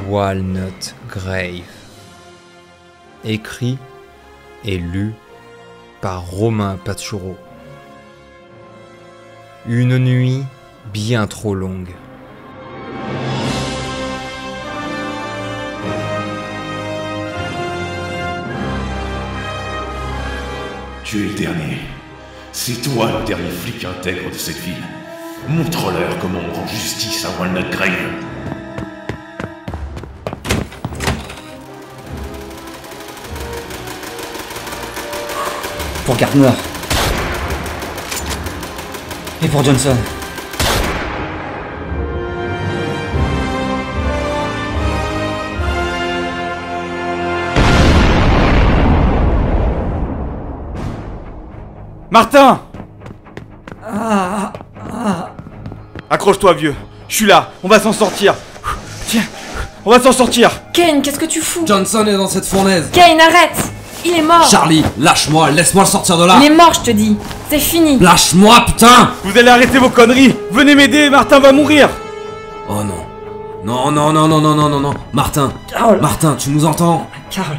Walnut Grave. Écrit et lu par Romain Pachuro. Une nuit bien trop longue. Tu es le dernier. C'est toi le dernier flic intègre de cette ville. Montre-leur comment on rend justice à Walnut Grave. Pour Gardner. Et pour Johnson. Martin! Accroche-toi, vieux. Je suis là. On va s'en sortir. Tiens, on va s'en sortir. Kane, qu'est-ce que tu fous? Johnson est dans cette fournaise. Kane, arrête! Il est mort! Charlie, lâche-moi, laisse-moi le sortir de là. Il est mort, je te dis. C'est fini. Lâche-moi, putain! Vous allez arrêter vos conneries. Venez m'aider, Martin va mourir. Oh non. Non, non, non, non, non, non, non, non. Martin. Carl. Martin, tu nous entends? Carl.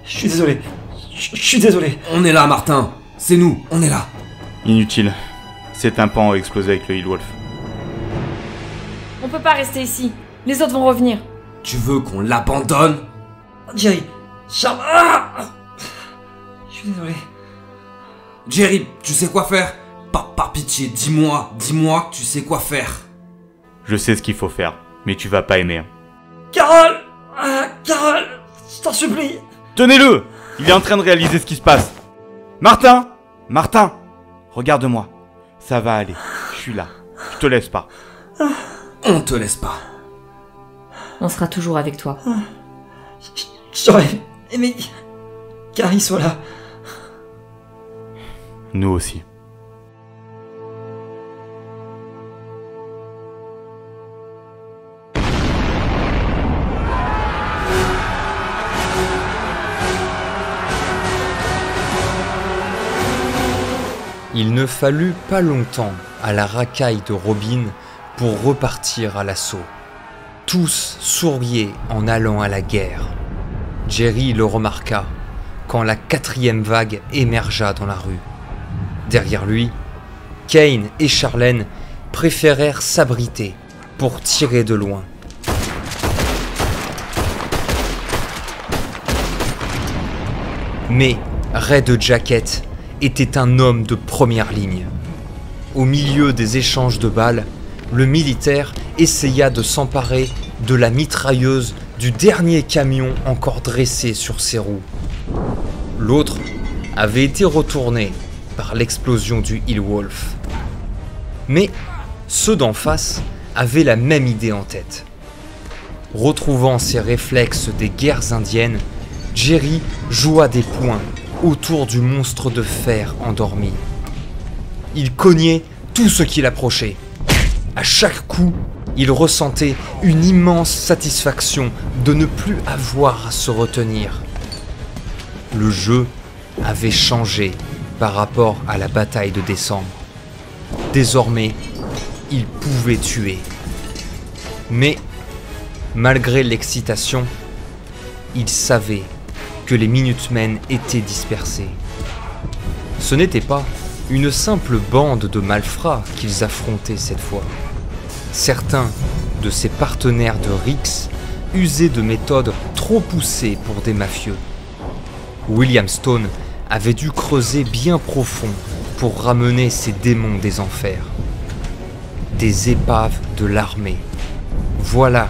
Je suis désolé. Je suis désolé. On est là, Martin. C'est nous, on est là. Inutile. Ces tympans ont explosé avec le Hillwolf. On peut pas rester ici. Les autres vont revenir. Tu veux qu'on l'abandonne? Jerry. Charles. Je suis désolé. Jerry, tu sais quoi faire? Par pitié, dis-moi que tu sais quoi faire. Je sais ce qu'il faut faire, mais tu vas pas aimer. Carl. Carl. Je t'en supplie. Tenez-le! Il est en train de réaliser ce qui se passe. Martin! Martin! Regarde-moi. Ça va aller. Je suis là. Je te laisse pas. On te laisse pas. On sera toujours avec toi. J'aurais aimé qu'Harry soit là. Nous aussi. Il ne fallut pas longtemps à la racaille de Robin pour repartir à l'assaut. Tous souriaient en allant à la guerre. Jerry le remarqua quand la 4e vague émergea dans la rue. Derrière lui, Kane et Charlène préférèrent s'abriter pour tirer de loin. Mais Red Jacket était un homme de première ligne. Au milieu des échanges de balles, le militaire essaya de s'emparer de la mitrailleuse du dernier camion encore dressé sur ses roues. L'autre avait été retourné par l'explosion du Hillwolf. Mais ceux d'en face avaient la même idée en tête. Retrouvant ses réflexes des guerres indiennes, Jerry joua des poings autour du monstre de fer endormi. Il cognait tout ce qui l'approchait. À chaque coup, il ressentait une immense satisfaction de ne plus avoir à se retenir. Le jeu avait changé par rapport à la bataille de décembre. Désormais, il pouvait tuer. Mais, malgré l'excitation, il savait que les Minutemen étaient dispersés. Ce n'était pas une simple bande de malfrats qu'ils affrontaient cette fois. Certains de ses partenaires de Rix usaient de méthodes trop poussées pour des mafieux. William Stone avait dû creuser bien profond pour ramener ces démons des enfers. Des épaves de l'armée. Voilà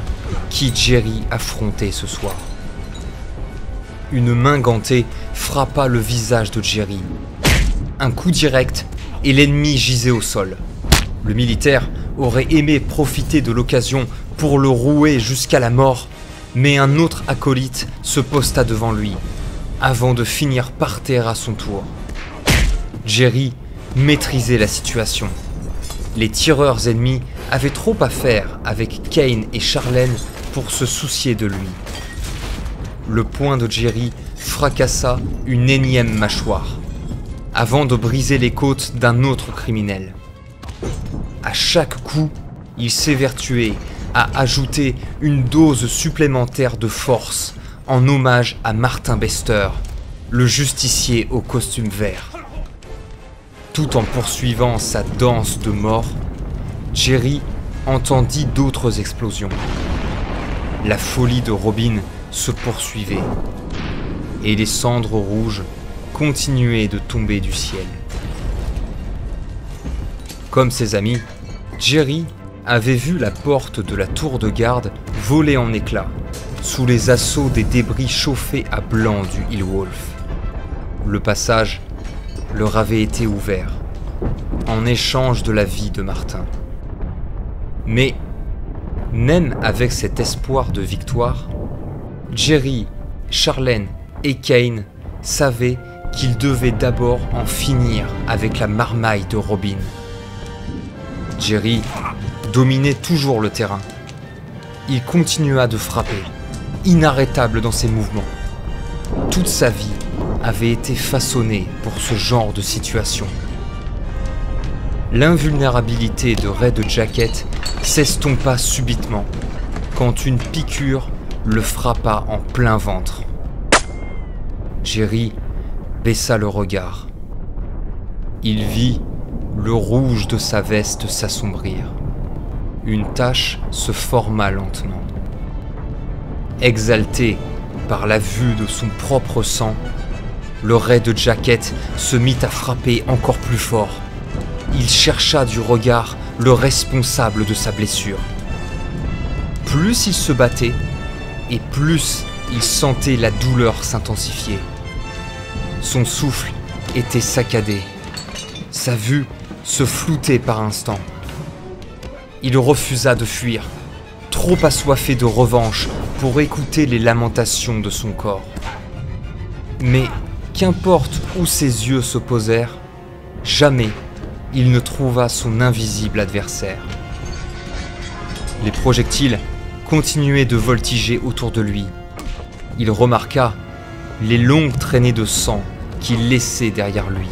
qui Jerry affrontait ce soir. Une main gantée frappa le visage de Jerry. Un coup direct et l'ennemi gisait au sol. Le militaire aurait aimé profiter de l'occasion pour le rouer jusqu'à la mort, mais un autre acolyte se posta devant lui, avant de finir par terre à son tour. Jerry maîtrisait la situation. Les tireurs ennemis avaient trop à faire avec Kane et Charlène pour se soucier de lui. Le poing de Jerry fracassa une énième mâchoire. avant de briser les côtes d'un autre criminel. À chaque coup, il s'évertuait à ajouter une dose supplémentaire de force en hommage à Martin Bester, le justicier au costume vert. Tout en poursuivant sa danse de mort, Jerry entendit d'autres explosions. La folie de Robin se poursuivait et les cendres rouges continuaient de tomber du ciel. Comme ses amis, Jerry avait vu la porte de la tour de garde voler en éclats sous les assauts des débris chauffés à blanc du Hillwolf. Le passage leur avait été ouvert en échange de la vie de Martin. Mais même avec cet espoir de victoire, Jerry, Charlène et Kane savaient qu'ils devaient d'abord en finir avec la marmaille de Robin. Jerry dominait toujours le terrain. Il continua de frapper, inarrêtable dans ses mouvements. Toute sa vie avait été façonnée pour ce genre de situation. L'invulnérabilité de Red Jacket s'estompa subitement quand une piqûre le frappa en plein ventre. Jerry baissa le regard. Il vit le rouge de sa veste s'assombrir. Une tache se forma lentement. Exalté par la vue de son propre sang, le Red Jacket se mit à frapper encore plus fort. Il chercha du regard le responsable de sa blessure. Plus il se battait, et plus il sentait la douleur s'intensifier. Son souffle était saccadé. Sa vue se floutait par instants. Il refusa de fuir, trop assoiffé de revanche pour écouter les lamentations de son corps. Mais qu'importe où ses yeux se posèrent, jamais il ne trouva son invisible adversaire. Les projectiles continuaient de voltiger autour de lui. Il remarqua les longues traînées de sang qu'il laissait derrière lui.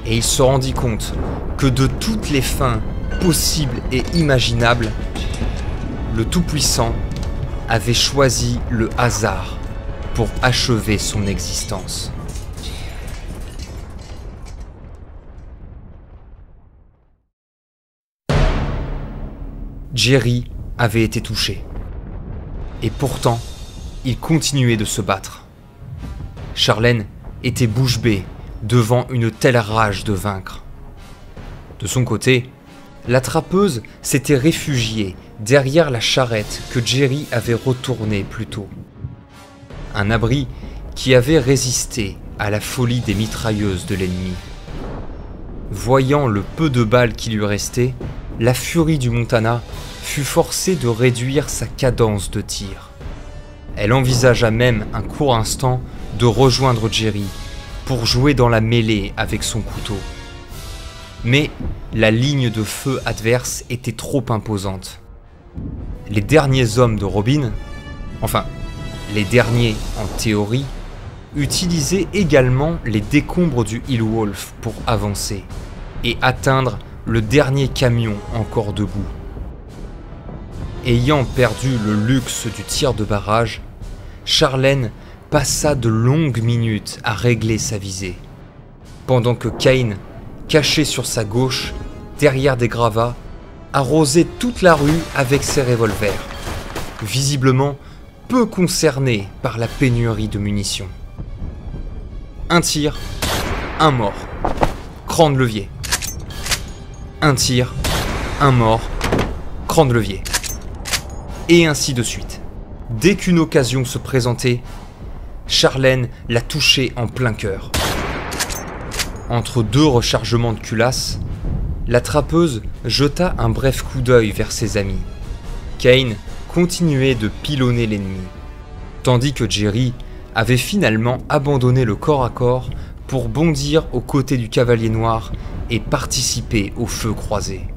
Et il se rendit compte que de toutes les fins possibles et imaginables, le Tout-Puissant avait choisi le hasard pour achever son existence. Jerry avait été touché. Et pourtant, il continuait de se battre. Charlène était bouche bée devant une telle rage de vaincre. De son côté, la trappeuse s'était réfugiée derrière la charrette que Jerry avait retournée plus tôt. Un abri qui avait résisté à la folie des mitrailleuses de l'ennemi. Voyant le peu de balles qui lui restaient, la furie du Montana fut forcée de réduire sa cadence de tir. Elle envisagea même un court instant de rejoindre Jerry pour jouer dans la mêlée avec son couteau. Mais la ligne de feu adverse était trop imposante. Les derniers hommes de Robin, enfin les derniers en théorie, utilisaient également les décombres du Hillwolf pour avancer et atteindre le dernier camion encore debout. Ayant perdu le luxe du tir de barrage, Charlène passa de longues minutes à régler sa visée, pendant que Kane, caché sur sa gauche, derrière des gravats, arrosait toute la rue avec ses revolvers, visiblement peu concerné par la pénurie de munitions. Un tir, un mort, cran de levier. Un tir, un mort, cran de levier. Et ainsi de suite. Dès qu'une occasion se présentait, Charlène la touchait en plein cœur. Entre deux rechargements de culasse, la trappeuse jeta un bref coup d'œil vers ses amis. Kane continuait de pilonner l'ennemi, tandis que Jerry avait finalement abandonné le corps à corps pour bondir aux côtés du cavalier noir et participer au feu croisé.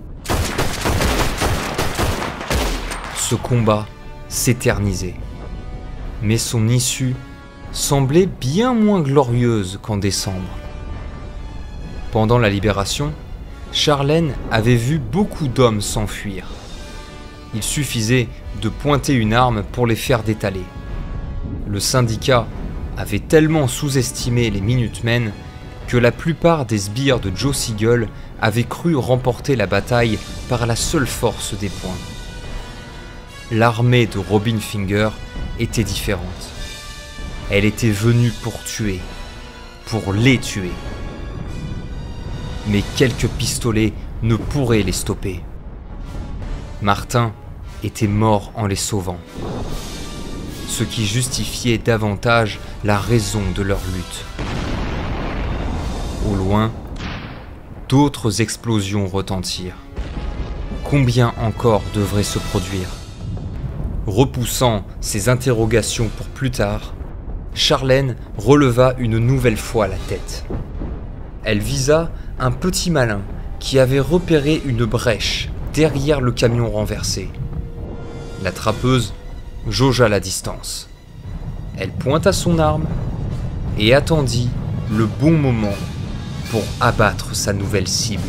Ce combat s'éternisait, mais son issue semblait bien moins glorieuse qu'en décembre. Pendant la libération, Charlène avait vu beaucoup d'hommes s'enfuir. Il suffisait de pointer une arme pour les faire détaler. Le syndicat avait tellement sous-estimé les Minutemen que la plupart des sbires de Joe Sigel avaient cru remporter la bataille par la seule force des poings. L'armée de Robin Finger était différente. Elle était venue pour tuer, pour les tuer. Mais quelques pistolets ne pourraient les stopper. Martin était mort en les sauvant, ce qui justifiait davantage la raison de leur lutte. Au loin, d'autres explosions retentirent. Combien encore devrait se produire? Repoussant ces interrogations pour plus tard, Charlène releva une nouvelle fois la tête. Elle visa un petit malin qui avait repéré une brèche derrière le camion renversé. La trappeuse jaugea la distance. Elle pointa son arme et attendit le bon moment pour abattre sa nouvelle cible.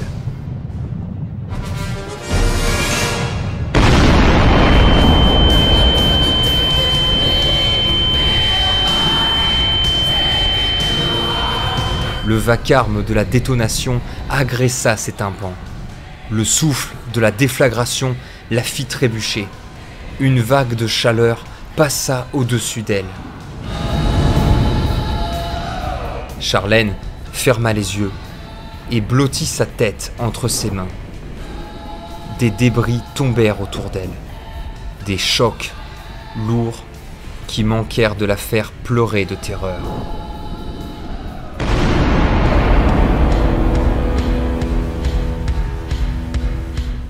Le vacarme de la détonation agressa ses tympans. Le souffle de la déflagration la fit trébucher. Une vague de chaleur passa au-dessus d'elle. Charlène ferma les yeux et blottit sa tête entre ses mains. Des débris tombèrent autour d'elle. Des chocs lourds qui manquèrent de la faire pleurer de terreur.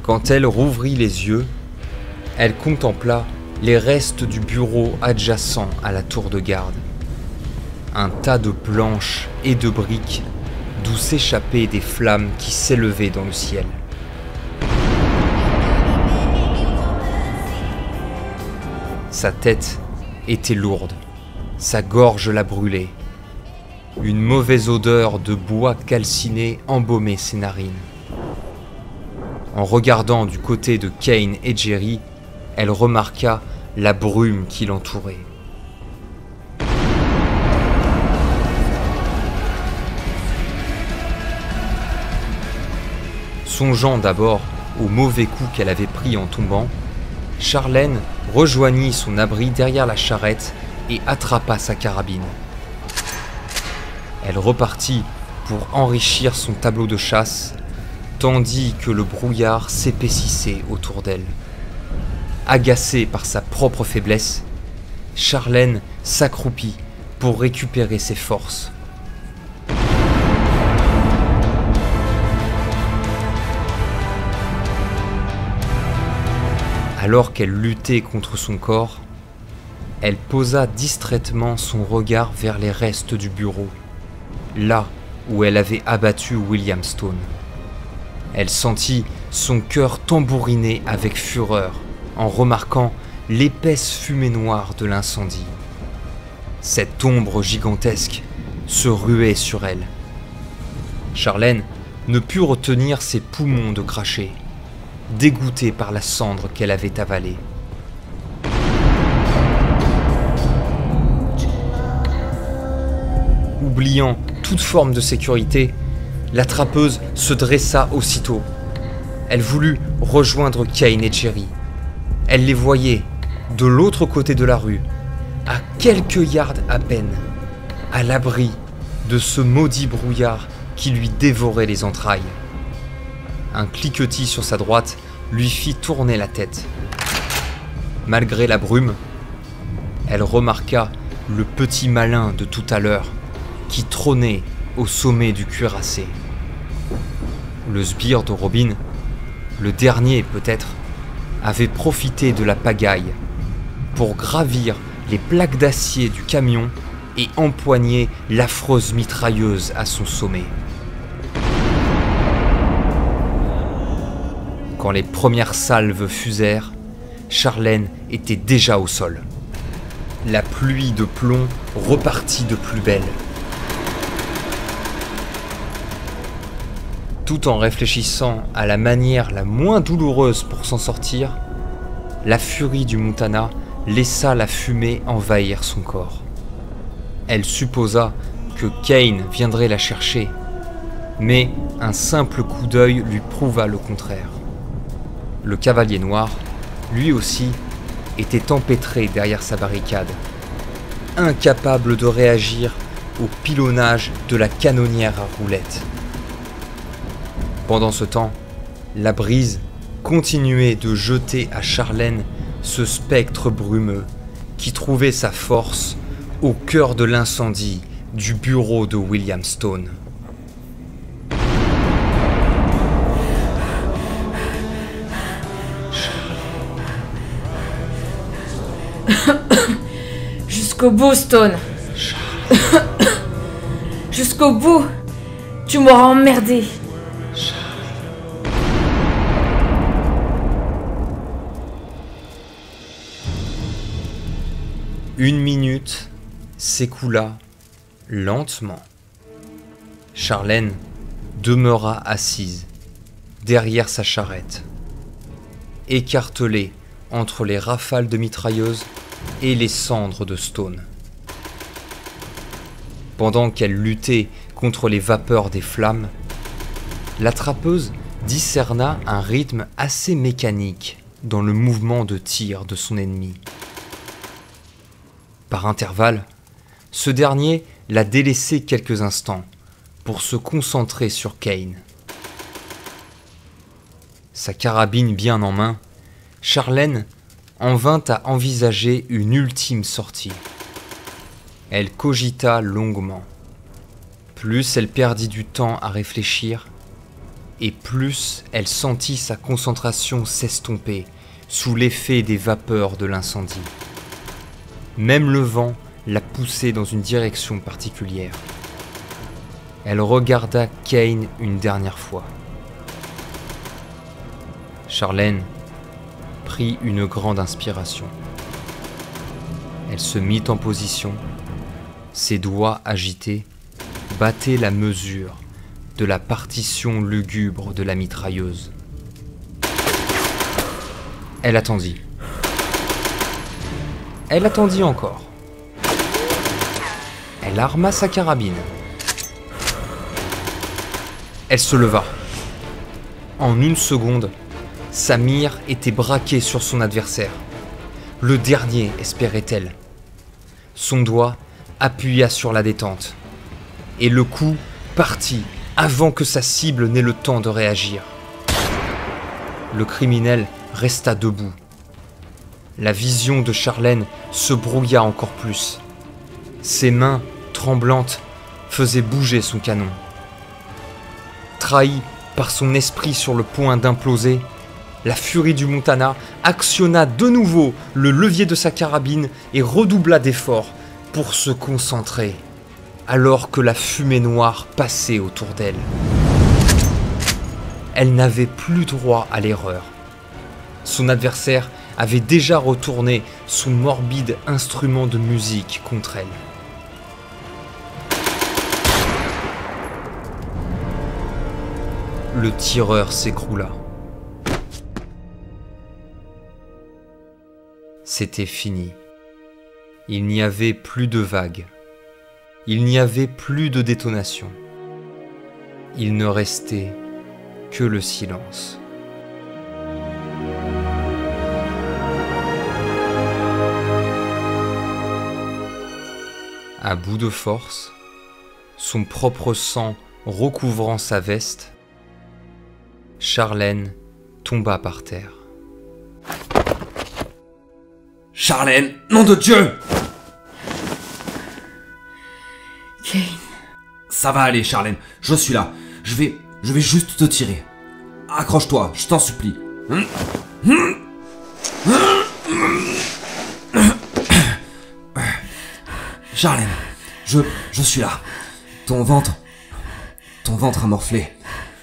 Quand elle rouvrit les yeux, elle contempla les restes du bureau adjacent à la tour de garde. Un tas de planches et de briques d'où s'échappaient des flammes qui s'élevaient dans le ciel. Sa tête était lourde, sa gorge la brûlait. Une mauvaise odeur de bois calciné embaumait ses narines. En regardant du côté de Kane et Jerry, elle remarqua la brume qui l'entourait. Songeant d'abord au mauvais coup qu'elle avait pris en tombant, Charlène rejoignit son abri derrière la charrette et attrapa sa carabine. Elle repartit pour enrichir son tableau de chasse, tandis que le brouillard s'épaississait autour d'elle. Agacée par sa propre faiblesse, Charlène s'accroupit pour récupérer ses forces. Alors qu'elle luttait contre son corps, elle posa distraitement son regard vers les restes du bureau, là où elle avait abattu William Stone. Elle sentit son cœur tambouriner avec fureur en remarquant l'épaisse fumée noire de l'incendie. Cette ombre gigantesque se ruait sur elle. Charlène ne put retenir ses poumons de cracher, dégoûtée par la cendre qu'elle avait avalée. Oubliant toute forme de sécurité, la trappeuse se dressa aussitôt. Elle voulut rejoindre Kane et Jerry. Elle les voyait de l'autre côté de la rue, à quelques yards à peine, à l'abri de ce maudit brouillard qui lui dévorait les entrailles. Un cliquetis sur sa droite lui fit tourner la tête. Malgré la brume, elle remarqua le petit malin de tout à l'heure qui trônait au sommet du cuirassé. Le sbire de Robin, le dernier peut-être, avait profité de la pagaille pour gravir les plaques d'acier du camion et empoigner l'affreuse mitrailleuse à son sommet. Quand les premières salves fusèrent, Charlène était déjà au sol. La pluie de plomb repartit de plus belle. Tout en réfléchissant à la manière la moins douloureuse pour s'en sortir, la furie du Montana laissa la fumée envahir son corps. Elle supposa que Kane viendrait la chercher, mais un simple coup d'œil lui prouva le contraire. Le cavalier noir, lui aussi, était empêtré derrière sa barricade, incapable de réagir au pilonnage de la canonnière à roulettes. Pendant ce temps, la brise continuait de jeter à Charlène ce spectre brumeux qui trouvait sa force au cœur de l'incendie du bureau de William Stone. Jusqu'au bout, Stone. Jusqu'au bout. Tu m'auras emmerdé. Une minute s'écoula lentement. Charlène demeura assise derrière sa charrette, écartelée entre les rafales de mitrailleuses et les cendres de Stone. Pendant qu'elle luttait contre les vapeurs des flammes, la trappeuse discerna un rythme assez mécanique dans le mouvement de tir de son ennemi. Par intervalles, ce dernier la délaissait quelques instants pour se concentrer sur Kane. Sa carabine bien en main, Charlène en vint à envisager une ultime sortie. Elle cogita longuement. Plus elle perdit du temps à réfléchir, et plus elle sentit sa concentration s'estomper sous l'effet des vapeurs de l'incendie. Même le vent la poussait dans une direction particulière. Elle regarda Kane une dernière fois. Charlène prit une grande inspiration. Elle se mit en position, ses doigts agités battaient la mesure de la partition lugubre de la mitrailleuse. Elle attendit. Elle attendit encore. Elle arma sa carabine. Elle se leva. En une seconde, sa mire était braquée sur son adversaire. Le dernier, espérait-elle. Son doigt appuya sur la détente. Et le coup partit avant que sa cible n'ait le temps de réagir. Le criminel resta debout. La vision de Charlène se brouilla encore plus. Ses mains, tremblantes, faisaient bouger son canon. Trahi par son esprit sur le point d'imploser, la furie du Montana actionna de nouveau le levier de sa carabine et redoubla d'efforts pour se concentrer, alors que la fumée noire passait autour d'elle. Elle n'avait plus droit à l'erreur. Son adversaire avait déjà retourné son morbide instrument de musique contre elle. Le tireur s'écroula. C'était fini. Il n'y avait plus de vagues. Il n'y avait plus de détonation. Il ne restait que le silence. À bout de force, son propre sang recouvrant sa veste, Charlène tomba par terre. Charlène, nom de Dieu! Kane. Ça va aller, Charlène, je suis là. Je vais juste te tirer. Accroche-toi, je t'en supplie. Charlène, je suis là. Ton ventre a morflé.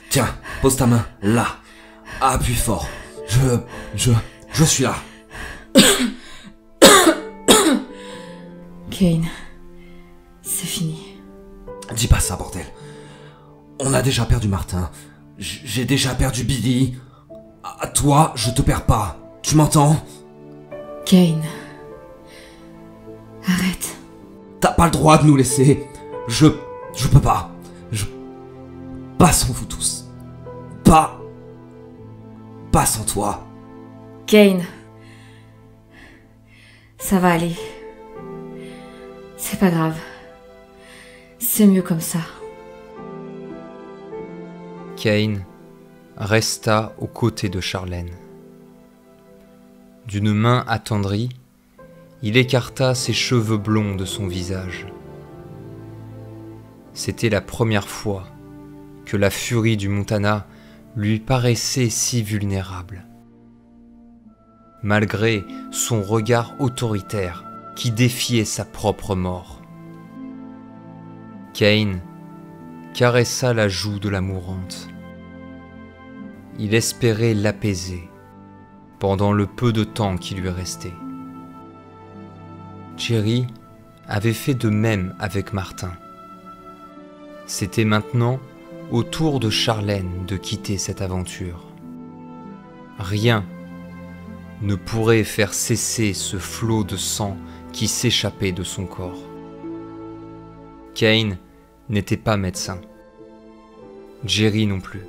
Tiens, pose ta main là. Appuie fort. Je suis là. Kane, c'est fini. Dis pas ça, bordel. On a déjà perdu Martin. J'ai déjà perdu Billy. À toi, je te perds pas. Tu m'entends? Kane. Arrête. T'as pas le droit de nous laisser. Je peux pas. Pas sans vous tous. Pas sans toi. Kane. Ça va aller. C'est pas grave. C'est mieux comme ça. Kane resta aux côtés de Charlène. D'une main attendrie, il écarta ses cheveux blonds de son visage. C'était la première fois que la furie du Montana lui paraissait si vulnérable. Malgré son regard autoritaire qui défiait sa propre mort. Kane caressa la joue de la mourante. Il espérait l'apaiser pendant le peu de temps qui lui restait. Jerry avait fait de même avec Martin. C'était maintenant au tour de Charlène de quitter cette aventure. Rien ne pourrait faire cesser ce flot de sang qui s'échappait de son corps. Kane n'était pas médecin. Jerry non plus.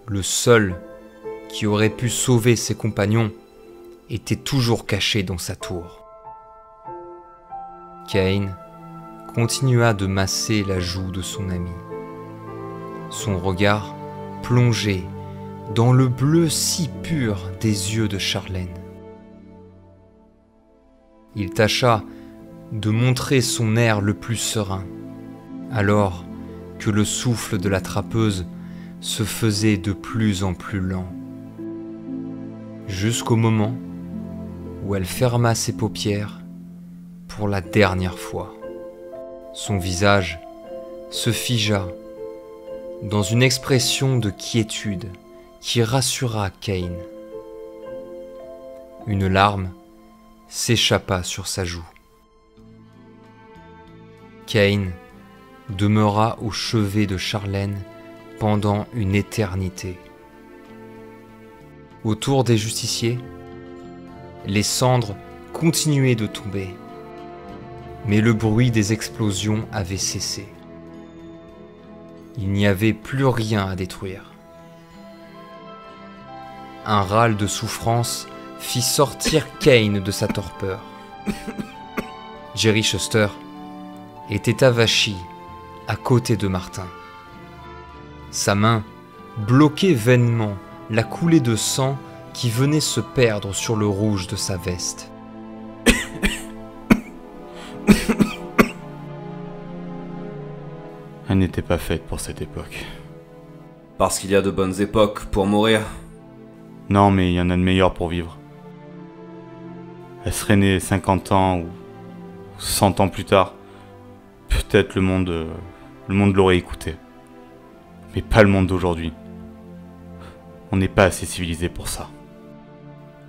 Le seul qui aurait pu sauver ses compagnons était toujours caché dans sa tour. Kane continua de masser la joue de son ami. Son regard plongé dans le bleu si pur des yeux de Charlène. Il tâcha de montrer son air le plus serein, alors que le souffle de la trappeuse se faisait de plus en plus lent, jusqu'au moment où elle ferma ses paupières pour la dernière fois. Son visage se figea dans une expression de quiétude qui rassura Kane. Une larme s'échappa sur sa joue. Kane demeura au chevet de Charlène pendant une éternité. Autour des justiciers, les cendres continuaient de tomber, mais le bruit des explosions avait cessé. Il n'y avait plus rien à détruire. Un râle de souffrance fit sortir Kane de sa torpeur. Jerry Shuster était avachi à côté de Martin. Sa main bloquait vainement la coulée de sang qui venait se perdre sur le rouge de sa veste. Elle n'était pas faite pour cette époque. Parce qu'il y a de bonnes époques pour mourir. Non, mais il y en a de meilleures pour vivre. Elle serait née 50 ans ou 100 ans plus tard. Peut-être le monde l'aurait écouté. Mais pas le monde d'aujourd'hui. On n'est pas assez civilisé pour ça.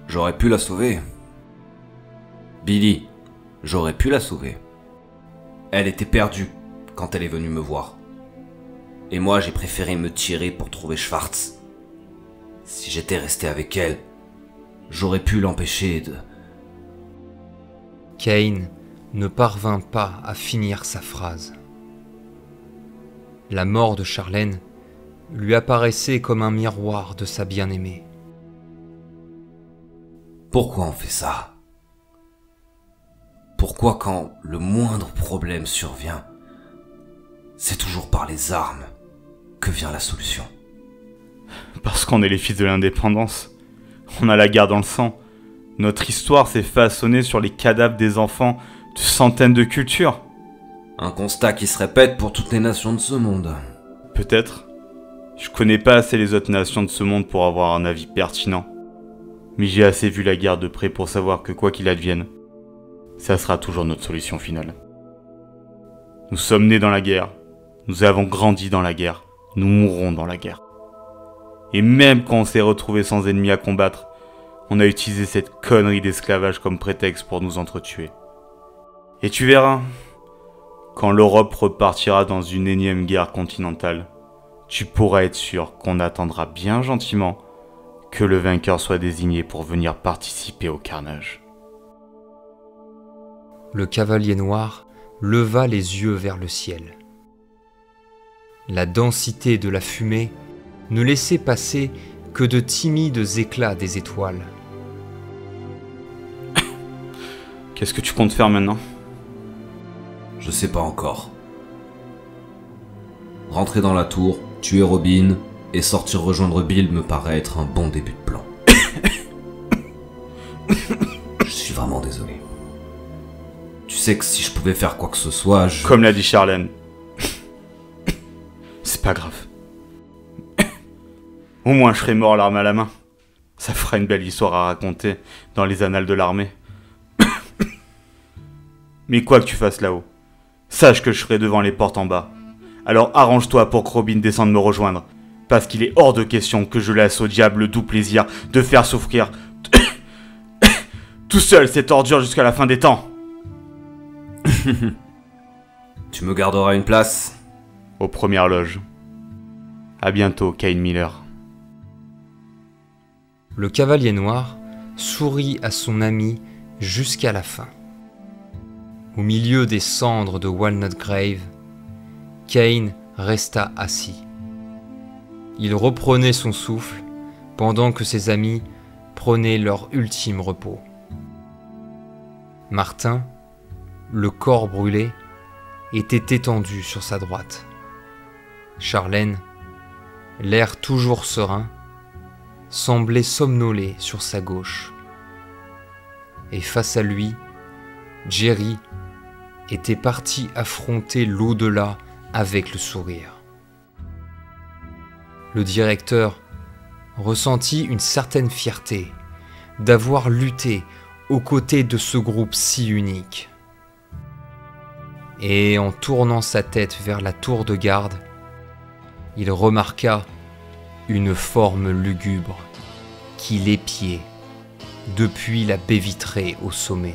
J'aurais pu la sauver. Billy, j'aurais pu la sauver. Elle était perdue quand elle est venue me voir. Et moi, j'ai préféré me tirer pour trouver Schwartz. Si j'étais resté avec elle, j'aurais pu l'empêcher de... Kane ne parvint pas à finir sa phrase. La mort de Charlène lui apparaissait comme un miroir de sa bien-aimée. Pourquoi on fait ça? Pourquoi quand le moindre problème survient, c'est toujours par les armes que vient la solution? Parce qu'on est les fils de l'indépendance. On a la guerre dans le sang. Notre histoire s'est façonnée sur les cadavres des enfants de centaines de cultures. Un constat qui se répète pour toutes les nations de ce monde. Peut-être. Je connais pas assez les autres nations de ce monde pour avoir un avis pertinent. Mais j'ai assez vu la guerre de près pour savoir que quoi qu'il advienne, ça sera toujours notre solution finale. Nous sommes nés dans la guerre. Nous avons grandi dans la guerre. Nous mourrons dans la guerre. Et même quand on s'est retrouvés sans ennemis à combattre, on a utilisé cette connerie d'esclavage comme prétexte pour nous entretuer. Et tu verras, quand l'Europe repartira dans une énième guerre continentale, tu pourras être sûr qu'on attendra bien gentiment que le vainqueur soit désigné pour venir participer au carnage. Le cavalier noir leva les yeux vers le ciel. La densité de la fumée ne laissait passer que de timides éclats des étoiles. Qu'est-ce que tu comptes faire maintenant? Je sais pas encore. Rentrer dans la tour, tuer Robin et sortir rejoindre Bill me paraît être un bon début de plan. Je suis vraiment désolé. Tu sais que si je pouvais faire quoi que ce soit, je... Comme l'a dit Charlène. C'est pas grave. Au moins je serai mort l'arme à la main. Ça fera une belle histoire à raconter dans les annales de l'armée. Mais quoi que tu fasses là-haut, sache que je serai devant les portes en bas. Alors arrange-toi pour que Robin descende me rejoindre. Parce qu'il est hors de question que je laisse au diable le doux plaisir de faire souffrir tout seul cette ordure jusqu'à la fin des temps. Tu me garderas une place? Aux premières loges. À bientôt, Kane Miller. Le cavalier noir sourit à son ami jusqu'à la fin. Au milieu des cendres de Walnut Grave, Kane resta assis. Il reprenait son souffle pendant que ses amis prenaient leur ultime repos. Martin, le corps brûlé, était étendu sur sa droite. Charlène, l'air toujours serein, semblait somnoler sur sa gauche. Et face à lui, Jerry était parti affronter l'au-delà avec le sourire. Le directeur ressentit une certaine fierté d'avoir lutté aux côtés de ce groupe si unique. Et en tournant sa tête vers la tour de garde, il remarqua une forme lugubre qui l'épiait depuis la baie vitrée au sommet.